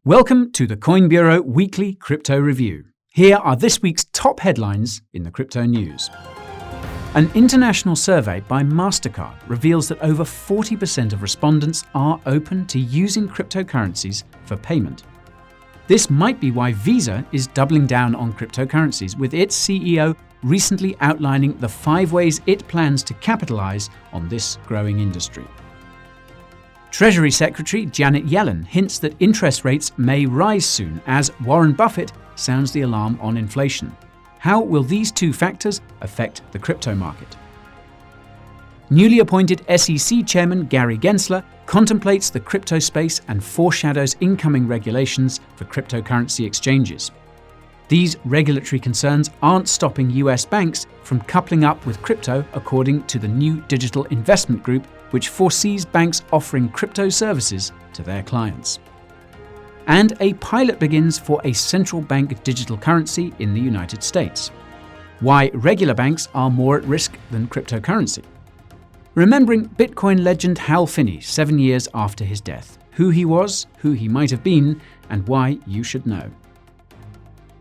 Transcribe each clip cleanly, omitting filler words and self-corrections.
Welcome to the Coin Bureau Weekly Crypto Review. Here are this week's top headlines in the crypto news. An international survey by Mastercard reveals that over 40% of respondents are open to using cryptocurrencies for payment. This might be why Visa is doubling down on cryptocurrencies, with its CEO recently outlining the 5 ways it plans to capitalize on this growing industry. Treasury Secretary Janet Yellen hints that interest rates may rise soon as Warren Buffett sounds the alarm on inflation. How will these two factors affect the crypto market? Newly appointed SEC Chairman Gary Gensler contemplates the crypto space and foreshadows incoming regulations for cryptocurrency exchanges. These regulatory concerns aren't stopping US banks from coupling up with crypto, according to the new Digital Investment Group, which foresees banks offering crypto services to their clients. And a pilot begins for a central bank digital currency in the United States. Why regular banks are more at risk than cryptocurrency. Remembering Bitcoin legend Hal Finney 7 years after his death. Who he was, who he might have been, and why you should know.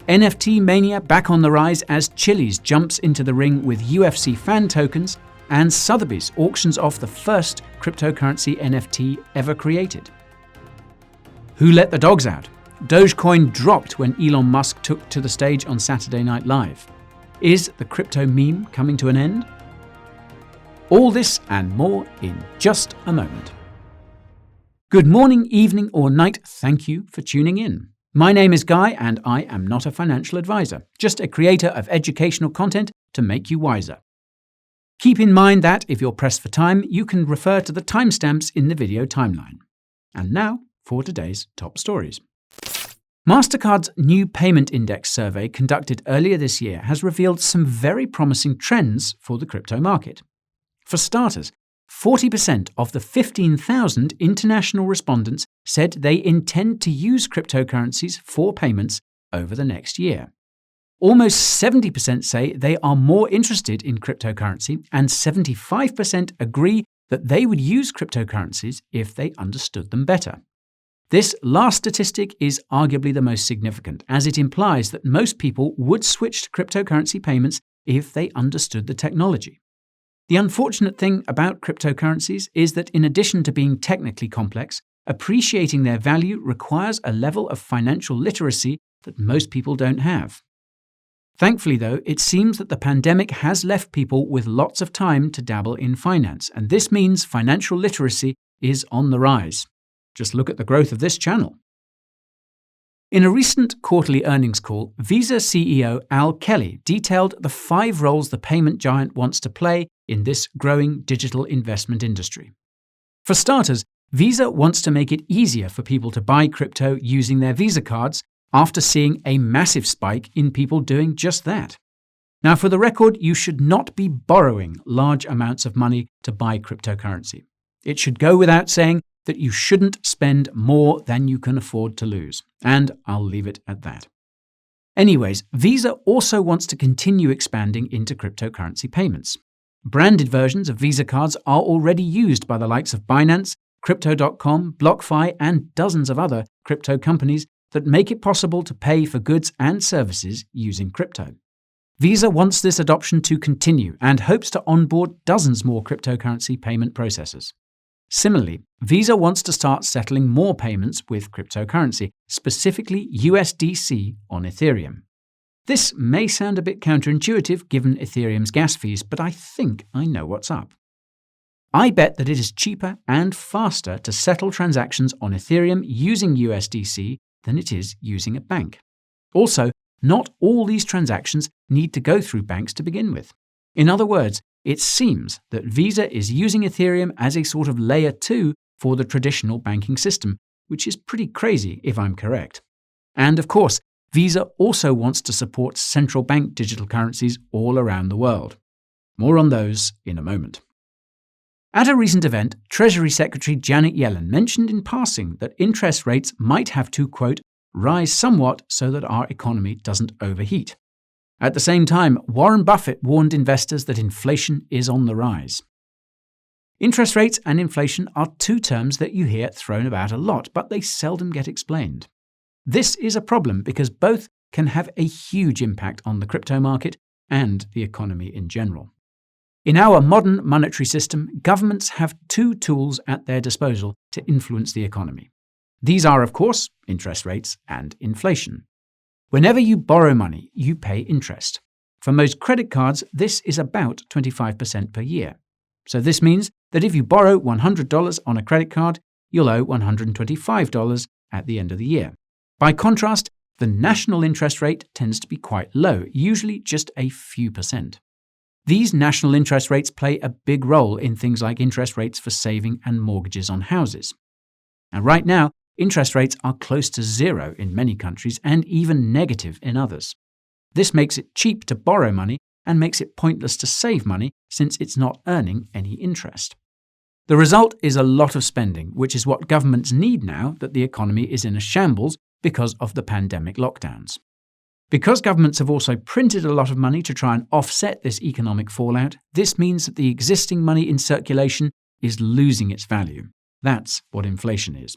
NFT mania back on the rise as Chiliz jumps into the ring with UFC fan tokens, and Sotheby's auctions off the first cryptocurrency NFT ever created. Who let the dogs out? Dogecoin dropped when Elon Musk took to the stage on Saturday Night Live. Is the crypto meme coming to an end? All this and more in just a moment. Good morning, evening, or night. Thank you for tuning in. My name is Guy, and I am not a financial advisor, just a creator of educational content to make you wiser. Keep in mind that if you're pressed for time, you can refer to the timestamps in the video timeline. And now for today's top stories. Mastercard's new Payment Index survey conducted earlier this year has revealed some very promising trends for the crypto market. For starters, 40% of the 15,000 international respondents said they intend to use cryptocurrencies for payments over the next year. Almost 70% say they are more interested in cryptocurrency, and 75% agree that they would use cryptocurrencies if they understood them better. This last statistic is arguably the most significant, as it implies that most people would switch to cryptocurrency payments if they understood the technology. The unfortunate thing about cryptocurrencies is that in addition to being technically complex, appreciating their value requires a level of financial literacy that most people don't have. Thankfully, though, it seems that the pandemic has left people with lots of time to dabble in finance, and this means financial literacy is on the rise. Just look at the growth of this channel. In a recent quarterly earnings call, Visa CEO Al Kelly detailed the 5 roles the payment giant wants to play in this growing digital investment industry. For starters, Visa wants to make it easier for people to buy crypto using their Visa cards, after seeing a massive spike in people doing just that. Now, for the record, you should not be borrowing large amounts of money to buy cryptocurrency. It should go without saying that you shouldn't spend more than you can afford to lose, and I'll leave it at that. Anyways, Visa also wants to continue expanding into cryptocurrency payments. Branded versions of Visa cards are already used by the likes of Binance, Crypto.com, BlockFi, and dozens of other crypto companies that make it possible to pay for goods and services using crypto. Visa wants this adoption to continue and hopes to onboard dozens more cryptocurrency payment processors. Similarly, Visa wants to start settling more payments with cryptocurrency, specifically USDC on Ethereum. This may sound a bit counterintuitive given Ethereum's gas fees, but I think I know what's up. I bet that it is cheaper and faster to settle transactions on Ethereum using USDC than it is using a bank. Also, not all these transactions need to go through banks to begin with. In other words, it seems that Visa is using Ethereum as a sort of layer 2 for the traditional banking system, which is pretty crazy if I'm correct. And of course, Visa also wants to support central bank digital currencies all around the world. More on those in a moment. At a recent event, Treasury Secretary Janet Yellen mentioned in passing that interest rates might have to, quote, rise somewhat so that our economy doesn't overheat. At the same time, Warren Buffett warned investors that inflation is on the rise. Interest rates and inflation are two terms that you hear thrown about a lot, but they seldom get explained. This is a problem because both can have a huge impact on the crypto market and the economy in general. In our modern monetary system, governments have two tools at their disposal to influence the economy. These are, of course, interest rates and inflation. Whenever you borrow money, you pay interest. For most credit cards, this is about 25% per year. So this means that if you borrow $100 on a credit card, you'll owe $125 at the end of the year. By contrast, the national interest rate tends to be quite low, usually just a few percent. These national interest rates play a big role in things like interest rates for saving and mortgages on houses. And right now, interest rates are close to zero in many countries and even negative in others. This makes it cheap to borrow money and makes it pointless to save money since it's not earning any interest. The result is a lot of spending, which is what governments need now that the economy is in a shambles because of the pandemic lockdowns. Because governments have also printed a lot of money to try and offset this economic fallout, this means that the existing money in circulation is losing its value. That's what inflation is.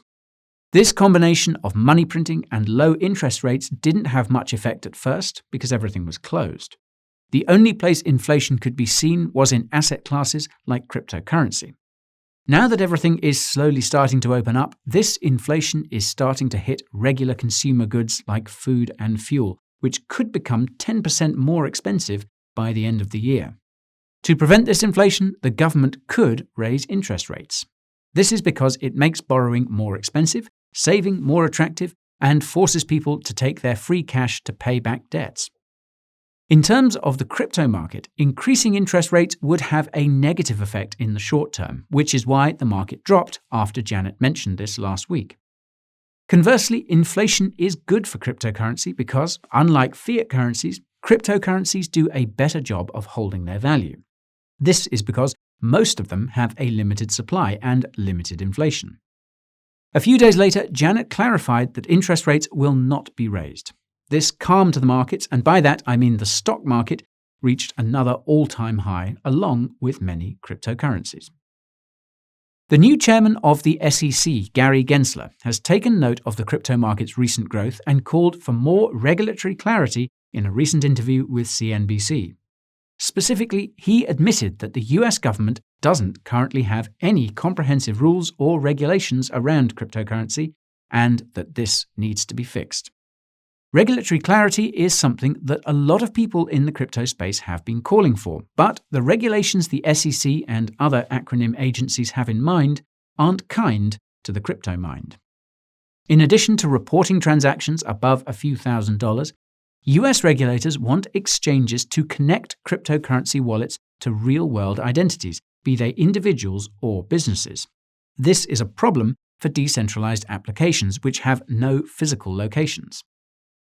This combination of money printing and low interest rates didn't have much effect at first because everything was closed. The only place inflation could be seen was in asset classes like cryptocurrency. Now that everything is slowly starting to open up, this inflation is starting to hit regular consumer goods like food and fuel, which could become 10% more expensive by the end of the year. To prevent this inflation, the government could raise interest rates. This is because it makes borrowing more expensive, saving more attractive, and forces people to take their free cash to pay back debts. In terms of the crypto market, increasing interest rates would have a negative effect in the short term, which is why the market dropped after Janet mentioned this last week. Conversely, inflation is good for cryptocurrency because, unlike fiat currencies, cryptocurrencies do a better job of holding their value. This is because most of them have a limited supply and limited inflation. A few days later, Janet clarified that interest rates will not be raised. This calmed the markets, and by that I mean the stock market reached another all-time high, along with many cryptocurrencies. The new chairman of the SEC, Gary Gensler, has taken note of the crypto market's recent growth and called for more regulatory clarity in a recent interview with CNBC. Specifically, he admitted that the US government doesn't currently have any comprehensive rules or regulations around cryptocurrency, and that this needs to be fixed. Regulatory clarity is something that a lot of people in the crypto space have been calling for, but the regulations the SEC and other acronym agencies have in mind aren't kind to the crypto mind. In addition to reporting transactions above a few $1,000s, US regulators want exchanges to connect cryptocurrency wallets to real-world identities, be they individuals or businesses. This is a problem for decentralized applications which have no physical locations.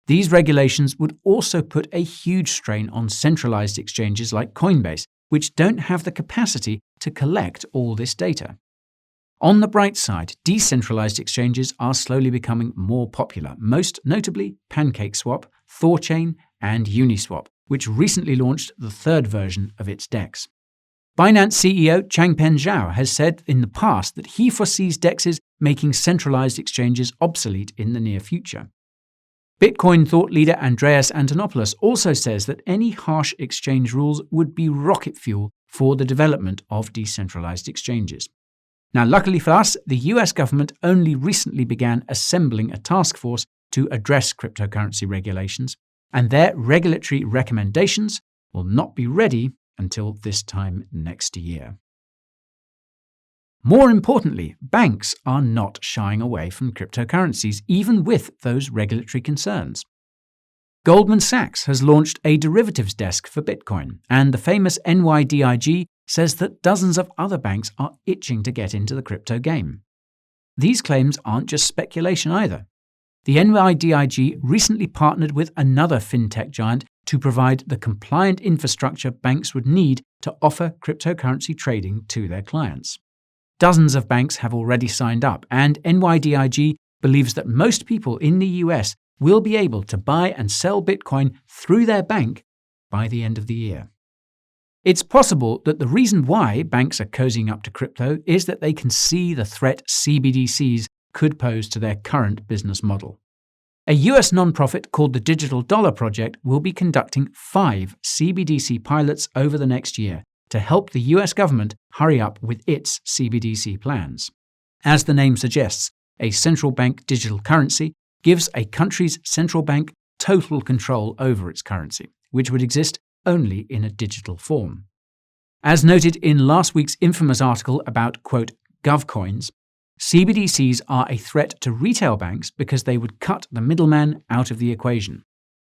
These regulations would also put a huge strain on centralized exchanges like Coinbase, which don't have the capacity to collect all this data. On the bright side, decentralized exchanges are slowly becoming more popular, most notably PancakeSwap, Thorchain, and Uniswap, which recently launched the third version of its DEX. Binance CEO Changpeng Zhao has said in the past that he foresees DEXs making centralized exchanges obsolete in the near future. Bitcoin thought leader Andreas Antonopoulos also says that any harsh exchange rules would be rocket fuel for the development of decentralized exchanges. Now, luckily for us, the US government only recently began assembling a task force to address cryptocurrency regulations, and their regulatory recommendations will not be ready until this time next year. More importantly, banks are not shying away from cryptocurrencies, even with those regulatory concerns. Goldman Sachs has launched a derivatives desk for Bitcoin, and the famous NYDIG says that dozens of other banks are itching to get into the crypto game. These claims aren't just speculation either. The NYDIG recently partnered with another fintech giant to provide the compliant infrastructure banks would need to offer cryptocurrency trading to their clients. Dozens of banks have already signed up, and NYDIG believes that most people in the US will be able to buy and sell Bitcoin through their bank by the end of the year. It's possible that the reason why banks are cozying up to crypto is that they can see the threat CBDCs could pose to their current business model. A US nonprofit called the Digital Dollar Project will be conducting 5 CBDC pilots over the next year to help the US government hurry up with its CBDC plans. As the name suggests, a central bank digital currency gives a country's central bank total control over its currency, which would exist only in a digital form. As noted in last week's infamous article about, quote, GovCoins, CBDCs are a threat to retail banks because they would cut the middleman out of the equation.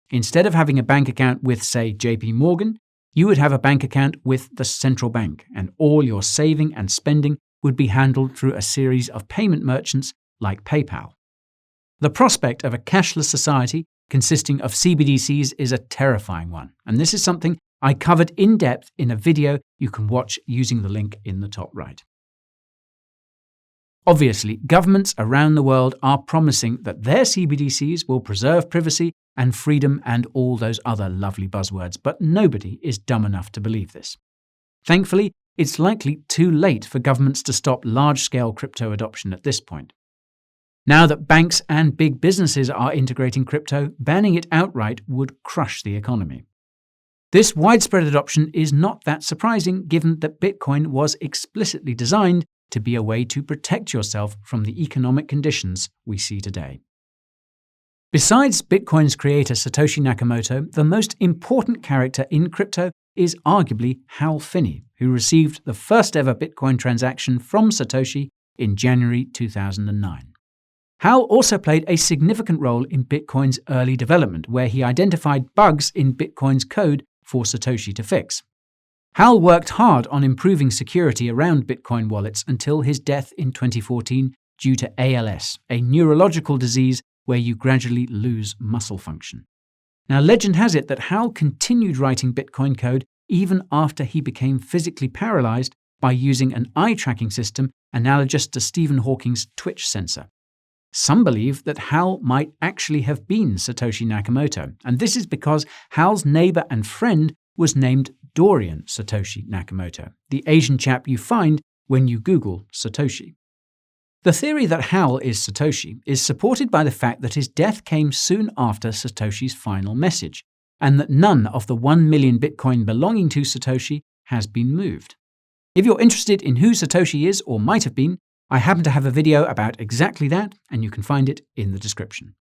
Instead of having a bank account with, say, JP Morgan, you would have a bank account with the central bank, and all your saving and spending would be handled through a series of payment merchants like PayPal. The prospect of a cashless society consisting of CBDCs is a terrifying one, and this is something I covered in depth in a video you can watch using the link in the top right. Obviously, governments around the world are promising that their CBDCs will preserve privacy and freedom and all those other lovely buzzwords, but nobody is dumb enough to believe this. Thankfully, it's likely too late for governments to stop large-scale crypto adoption at this point. Now that banks and big businesses are integrating crypto, banning it outright would crush the economy. This widespread adoption is not that surprising given that Bitcoin was explicitly designed to be a way to protect yourself from the economic conditions we see today. Besides Bitcoin's creator Satoshi Nakamoto, the most important character in crypto is arguably Hal Finney, who received the first ever Bitcoin transaction from Satoshi in January 2009. Hal also played a significant role in Bitcoin's early development, where he identified bugs in Bitcoin's code for Satoshi to fix. Hal worked hard on improving security around Bitcoin wallets until his death in 2014 due to ALS, a neurological disease where you gradually lose muscle function. Now, legend has it that Hal continued writing Bitcoin code even after he became physically paralyzed by using an eye tracking system analogous to Stephen Hawking's Twitch sensor. Some believe that Hal might actually have been Satoshi Nakamoto, and this is because Hal's neighbor and friend was named Dorian Satoshi Nakamoto, the Asian chap you find when you Google Satoshi. The theory that Hal is Satoshi is supported by the fact that his death came soon after Satoshi's final message, and that none of the 1 million Bitcoin belonging to Satoshi has been moved. If you're interested in who Satoshi is or might have been, I happen to have a video about exactly that, and you can find it in the description.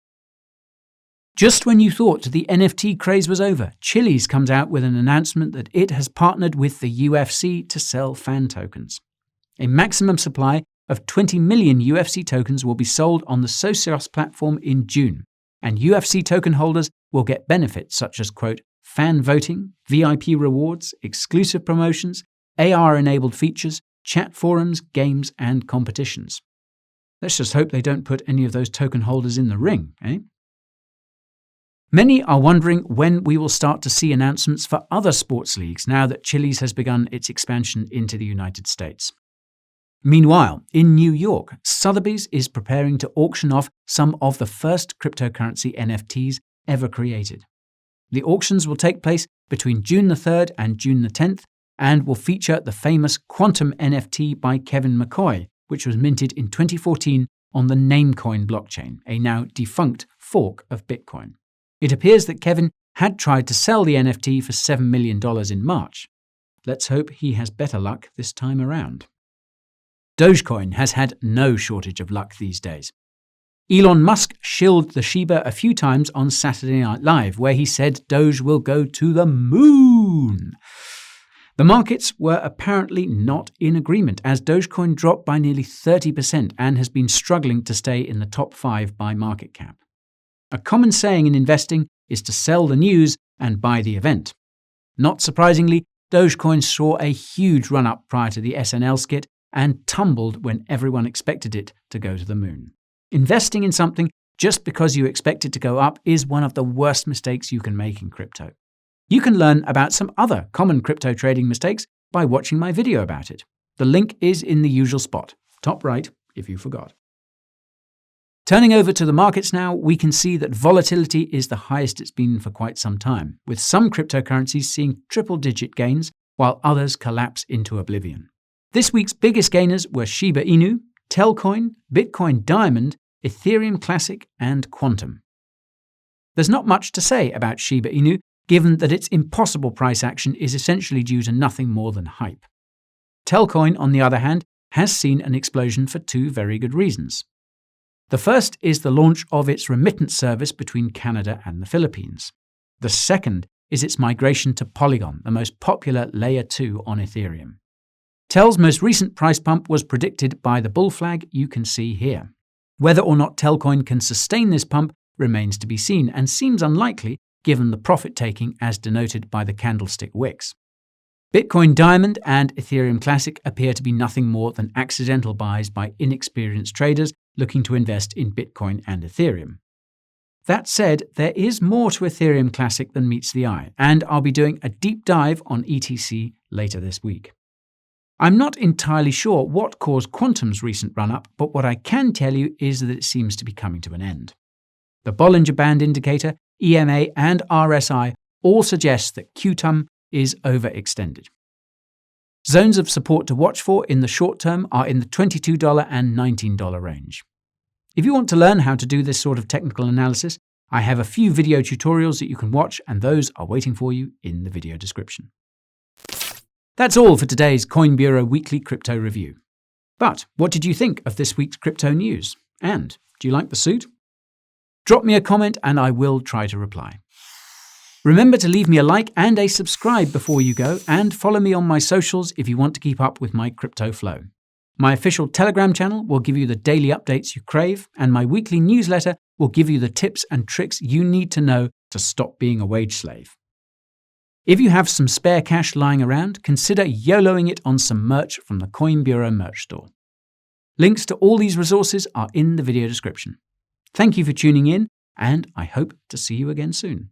Just when you thought the NFT craze was over, Chiliz comes out with an announcement that it has partnered with the UFC to sell fan tokens. A maximum supply of 20 million UFC tokens will be sold on the Socios platform in June, and UFC token holders will get benefits such as, quote, fan voting, VIP rewards, exclusive promotions, AR-enabled features, chat forums, games, and competitions. Let's just hope they don't put any of those token holders in the ring, eh? Many are wondering when we will start to see announcements for other sports leagues now that Chiliz has begun its expansion into the United States. Meanwhile, in New York, Sotheby's is preparing to auction off some of the first cryptocurrency NFTs ever created. The auctions will take place between June the 3rd and June the 10th and will feature the famous Quantum NFT by Kevin McCoy, which was minted in 2014 on the Namecoin blockchain, a now defunct fork of Bitcoin. It appears that Kevin had tried to sell the NFT for $7 million in March. Let's hope he has better luck this time around. Dogecoin has had no shortage of luck these days. Elon Musk shilled the Shiba a few times on Saturday Night Live, where he said Doge will go to the moon. The markets were apparently not in agreement, as Dogecoin dropped by nearly 30% and has been struggling to stay in the top 5 by market cap. A common saying in investing is to sell the news and buy the event. Not surprisingly, Dogecoin saw a huge run-up prior to the SNL skit and tumbled when everyone expected it to go to the moon. Investing in something just because you expect it to go up is one of the worst mistakes you can make in crypto. You can learn about some other common crypto trading mistakes by watching my video about it. The link is in the usual spot, top right if you forgot. Turning over to the markets now, we can see that volatility is the highest it's been for quite some time, with some cryptocurrencies seeing triple-digit gains while others collapse into oblivion. This week's biggest gainers were Shiba Inu, Telcoin, Bitcoin Diamond, Ethereum Classic, and Quantum. There's not much to say about Shiba Inu, given that its impossible price action is essentially due to nothing more than hype. Telcoin, on the other hand, has seen an explosion for two very good reasons. The first is the launch of its remittance service between Canada and the Philippines. The second is its migration to Polygon, the most popular Layer 2 on Ethereum. Tel's most recent price pump was predicted by the bull flag you can see here. Whether or not Telcoin can sustain this pump remains to be seen, and seems unlikely given the profit-taking as denoted by the candlestick wicks. Bitcoin Diamond and Ethereum Classic appear to be nothing more than accidental buys by inexperienced traders looking to invest in Bitcoin and Ethereum. That said, there is more to Ethereum Classic than meets the eye, and I'll be doing a deep dive on ETC later this week. I'm not entirely sure what caused Quantum's recent run-up, but what I can tell you is that it seems to be coming to an end. The Bollinger Band indicator, EMA, and RSI all suggest that QTUM is overextended. Zones of support to watch for in the short term are in the $22 and $19 range. If you want to learn how to do this sort of technical analysis, I have a few video tutorials that you can watch, and those are waiting for you in the video description. That's all for today's Coin Bureau Weekly Crypto Review. But what did you think of this week's crypto news? And do you like the suit? Drop me a comment and I will try to reply. Remember to leave me a like and a subscribe before you go, and follow me on my socials if you want to keep up with my crypto flow. My official Telegram channel will give you the daily updates you crave, and my weekly newsletter will give you the tips and tricks you need to know to stop being a wage slave. If you have some spare cash lying around, consider YOLOing it on some merch from the Coin Bureau merch store. Links to all these resources are in the video description. Thank you for tuning in, and I hope to see you again soon.